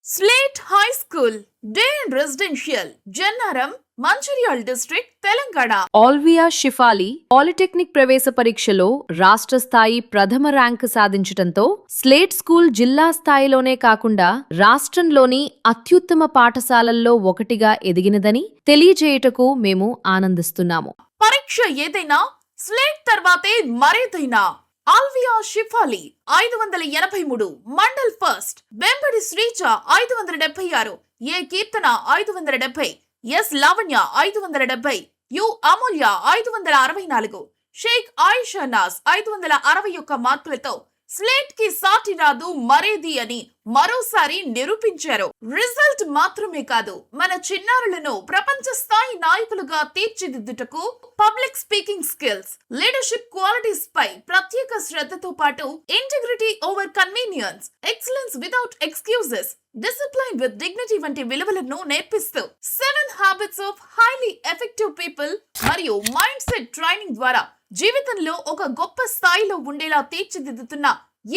Slate high school day and residential Jannaram Mancherial district Telangana. Alviya Shifali polytechnic ప్రవేశ పరీక్షలో రాష్ట్ర స్థాయి ప్రథమ ర్యాంకు సాధించటంతో స్లేట్ స్కూల్ జిల్లా స్థాయిలోనే కాకుండా రాష్ట్రంలోని అత్యుత్తమ పాఠశాలల్లో ఒకటిగా ఎదిగినదని తెలియజేయుటకు మేము ఆనందిస్తున్నాము. పరీక్ష ఏదైనా స్లేట్ తర్వాతే మరేదైనా. Alviya Shifali 583, mandal first, Bembadi Srija 576, A Keerthana 570, S Lavanya 570, U Amulya 564, Sheikh Ayesha Naaz 561 మార్కులతో స్లేట్ కి సాటి రాదు మరేది అని మరోసారి నిరూపించారు. రిజల్ట్ మాత్రమే కాదు, మన చిన్నారులను ప్రపంచ స్థాయి నాయకులుగా తీర్చిదిద్దుటకు public speaking skills, leadership qualities పై ప్రత్యేక శ్రద్ధతో పాటు integrity over convenience, excellence without excuses, discipline with dignity వంటి విలువలను నేర్పిస్తూ 7 habits of highly effective people మరియు మైండ్ సెట్ ట్రైనింగ్ ద్వారా జీవితంలో ఒక గొప్ప స్థాయిలో ఉండేలా తీర్చిదిద్దుతున్న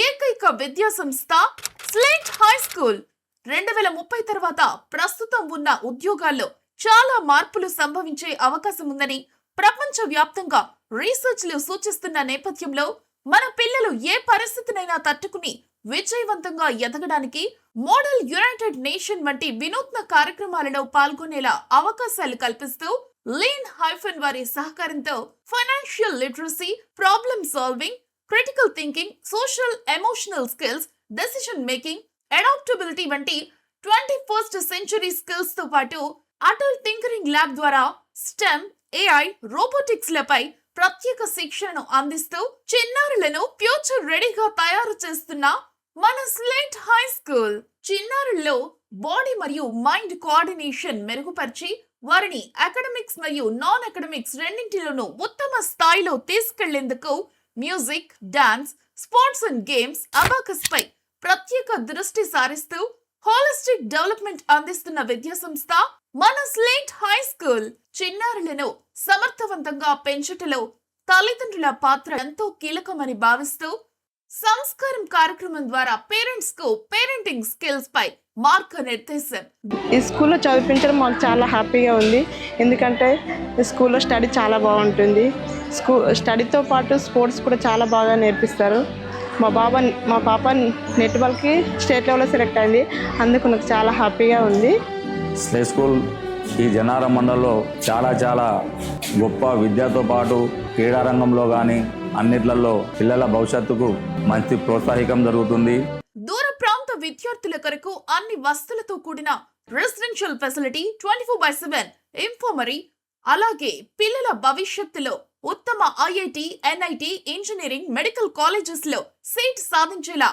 ఏకైక విద్యా సంస్థ స్లేట్ హై స్కూల్. 2030 తర్వాత ప్రస్తుతం ఉన్న ఉద్యోగాల్లో చాలా మార్పులు సంభవించే అవకాశం ఉందని ప్రపంచ వ్యాప్తంగా రీసెర్చ్లు సూచిస్తున్న నేపథ్యంలో మన పిల్లలు ఏ పరిస్థితినైనా తట్టుకుని విజయవంతంగా ఎదగడానికి మోడల్ యునైటెడ్ నేషన్ వంటి వినూత్న కార్యక్రమాలలో పాల్గొనేలా అవకాశాలు కల్పిస్తూ లీన్ హైఫన్ వారి సహకారంతో financial literacy, problem solving, critical thinking, social emotional skills, decision making, adaptability వంటి 21st సెంచురీ స్కిల్స్ తో పాటు అటల్ టింకరింగ్ ల్యాబ్ ద్వారా స్టెమ్, ఏఐ, రోబోటిక్స్ లపై ప్రత్యేక శిక్షణను అందిస్తూ చిన్నారులను ఫ్యూచర్ రెడీగా తయారు చేస్తున్న మన స్లేట్ హై స్కూల్ చిన్నారుల్లో బాడీ మరియు మైండ్ కోఆర్డినేషన్ మెరుగుపరిచి వారిని అకాడమిక్స్ మరియు నాన్ అకాడమిక్స్ రెండింటిలోనూ ఉత్తమ స్థాయిలో తీసుకెళ్లేందుకు music, dance, sports and games, abacus పై ప్రత్యేక దృష్టి సారిస్తూ హోలిస్టిక్ డెవలప్మెంట్ అందిస్తున్న విద్యా సంస్థ మన స్లేట్ హై స్కూల్. చిన్నారులను సమర్థవంతంగా పెంచుటలో తల్లిదండ్రుల పాత్ర ఎంతో కీలకమని భావిస్తూ సంస్కారం కార్యక్రమం ద్వారా పేరెంట్స్ కు పేరెంటింగ్ స్కిల్స్ పై మార్గనిర్దేశం. ఈ స్కూల్లో చదివించడం మాకు చాలా హ్యాపీగా ఉంది. ఎందుకంటే ఈ స్కూల్లో స్టడీ చాలా బాగుంటుంది. స్టడీతో పాటు స్పోర్ట్స్ కూడా చాలా బాగా నేర్పిస్తారు. మా పాప నెట్బాల్కి స్టేట్ లెవెల్లో సెలెక్ట్ అయింది. అందుకు నాకు చాలా హ్యాపీగా ఉంది. స్లేట్ స్కూల్ ఈ జనారం మండలంలో చాలా గొప్ప విద్యతో పాటు క్రీడారంగంలో కానీ అన్నిట్లలో పిల్లల భవిష్యత్తుకు మంచి ప్రోత్సాహకం జరుగుతుంది. దూర ప్రాంత విద్యార్థుల కొరకు అన్ని వసతులతో కూడిన రెసిడెన్షియల్ ఫెసిలిటీ, 24/7 ఇన్ఫర్మరీ, అలాగే పిల్లల భవిష్యత్తులో ఉత్తమ IIT, NIT, engineering, medical colleges లో సీట్ సాధించేలా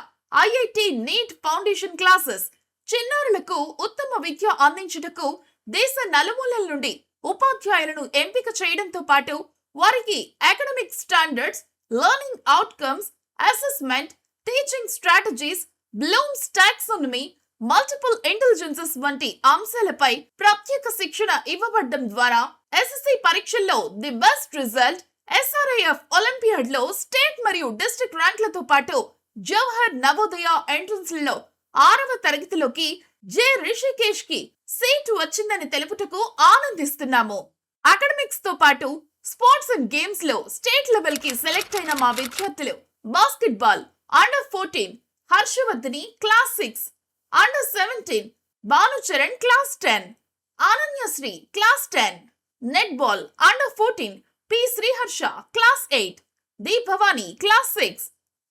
ఐఐటి నీట్ ఫౌండేషన్ క్లాసెస్, చిన్నారులకు ఉత్తమ విద్య అందించుటకు దేశ నలుమూలల నుండి ఉపాధ్యాయులను ఎంపిక చేయడంతో పాటు వారికి academic standards, learning outcomes, assessment, teaching strategies, Bloom's taxonomy, multiple intelligences వంటి అంశాలపై ప్రత్యేక శిక్షణ ఇవ్వబడడం ద్వారా ఎస్ఎస్సి పరీక్షల్లో the best result, SRIF olympiad లో స్టేట్ మరియు డిస్ట్రిక్ట్ ర్యాంకులతో పాటు జవహర్ నవోదయ ఎంట్రన్స్లలో 6వ తరగతిలోకి జె రిషికేష్ కి సీటు వచ్చిందని తెలుపుటకు ఆనందిస్తున్నాము. అకాడమిక్స్ తో పాటు స్పోర్ట్స్ అండ్ గేమ్స్ లో స్టేట్ లెవెల్ కి సెలెక్ట్ అయిన మా విద్యార్థులు basketball under Harshavardhini class 6, under Bhanucharan class 10, Ananyasri class 10, netball under P Sriharsha class 8, D Bhavani class 6,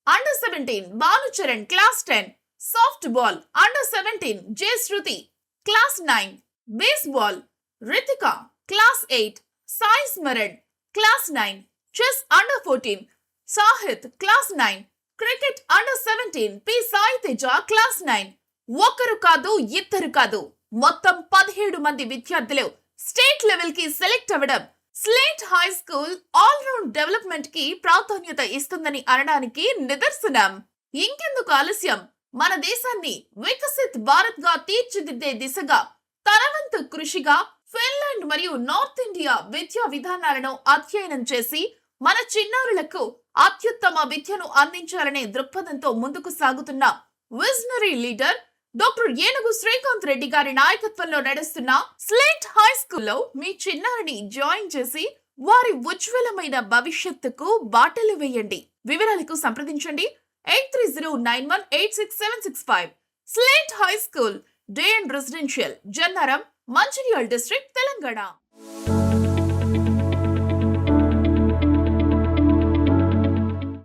under Bhanucharan class 10, softball under J Shruti class 9, baseball Ritika class 8, Sai Smaran class 9, chess under Sahith class 9, cricket under P Sai Teja class 9. ఒకరు కాదు, ఇద్దరు కాదు, మొత్తం 17 మంది విద్యార్థులు స్టేట్ లెవెల్ కి select అవ్వడం slate high school all round development కి ప్రాధాన్యత ఇస్తుందని అనడానికి నిదర్శనం. ఇంకెందుకు ఆలస్యం, మన దేశాన్ని వికసిత్ భారత్ గా తీర్చిదిద్దే దిశగా తనవంతు కృషిగా ఫిన్లాండ్ మరియు నార్త్ ఇండియా విద్యా విధానాలను అధ్యయనం చేసి మన చిన్నారులకు అత్యుత్తమ విద్యను అందించాలనే దృక్పథంతో ముందుకు సాగుతున్న విజనరీ లీడర్ డాక్టర్ ఏనుగు శ్రీకాంత్ రెడ్డి గారి నాయకత్వంలో నడుస్తున్న స్లేట్ హై స్కూల్లో మీ చిన్నారిని జాయిన్ చేసి వారి ఉజ్వలమైన భవిష్యత్తుకు బాటలు వేయండి. వివరాలకు సంప్రదించండి 8309186765. Slate high school day and residential, Jannaram, Mancherial district, Telangana.